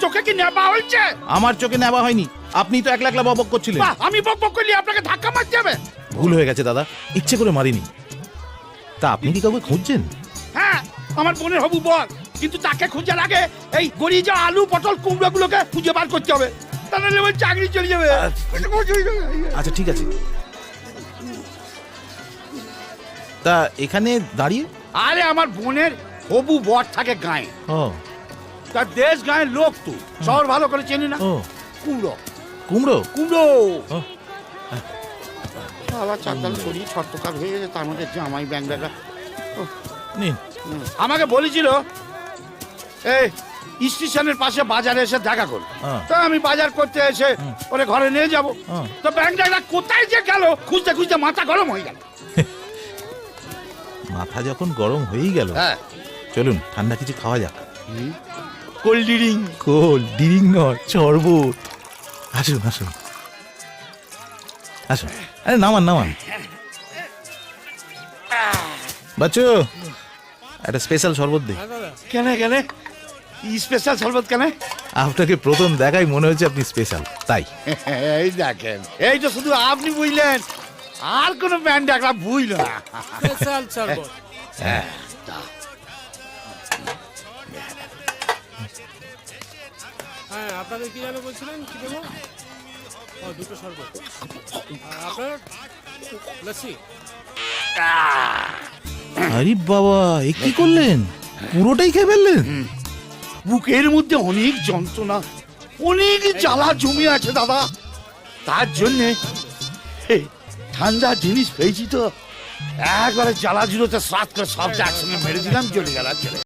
চোখে কি নেবা হয়েছে? আমার চোখে নেওয়া হয়নি, আপনি তো একলা একলা বকবক করছিলেন। আমি বকবক করলে আপনাকে ধাক্কা মারতে হবে। ভুল হয়ে গেছে দাদা, ইচ্ছে করে মারিনি। তা আপনি কি কাউকে খুঁজছেন? হ্যাঁ, আমার বোনের হবু বল, কিন্তু তাকে খুঁজার আগে এই গড়িয়ে যাওয়া আলু পটল কুমড়ো গুলোকে খুঁজে বার করতে হবে, তা নাহলে ওই চাকরি চলে যাবে। আচ্ছা ঠিক আছে। তা এখানে দাঁড়িয়ে? আরে আমার বোনের হবু বর থাকে গায়ে, ও তার দেশ গায়ের লোক, তো শহর ভালো করে চেনি না। ও কুমড়ো কুমড়ো কুমড়ো ও, আবার চারদাল শরীর ছটকার হয়ে গেছে, তার মধ্যে জামাই ব্যাংকটা নিন। আমাকে বলেছিল এই স্টেশনের পাশে বাজারে এসে দেখা করো। তো আমি বাজার করতে এসে ওরে ঘরে নিয়ে যাব, তো ব্যাংকটা কোথায় যে গেল খুঁজতে খুঁজতে মাথা গরম হয়ে গেল। মাথা যখন গরম হয়েই গেল, হ্যাঁ, চলুন ঠান্ডা কিছু খাওয়া যাক। Cold drink. কোল্ড ড্রিঙ্ক নয়, শরবত। আসুন আসুন আসুন, আরে নামান নামান। বাচ্চু, একটা স্পেশাল শরবত দে। কেন কেন স্পেশাল শরবত কেন? আপনাকে প্রথম দেখাই মনে হচ্ছে আপনি স্পেশাল, তাই। এই দেখেন, এই তো শুধু আপনি বুঝলেন, আর কোন ব্যান্ড একটা বুঝল না। স্পেশাল শরবত। হ্যাঁ, হ্যাঁ, আপনাদের কি যেন বলছিলেন, কি দেবো? ও, দুটো শরবত। আর আপনার লস্যি। আরে বাবা, এ কি করলেন? পুরোটাই খেয়ে ফেললেন? বুকের মধ্যে অনেক যন্ত্রণা, অনেক জ্বালা জমে আছে দাদা, তার জন্যে ঠান্ডা জিনিস পেয়েছি তো একবারে জ্বালা জুড়োতে সাত করে সবটা একসঙ্গে মেরে দিলাম, চলে গেল চলে।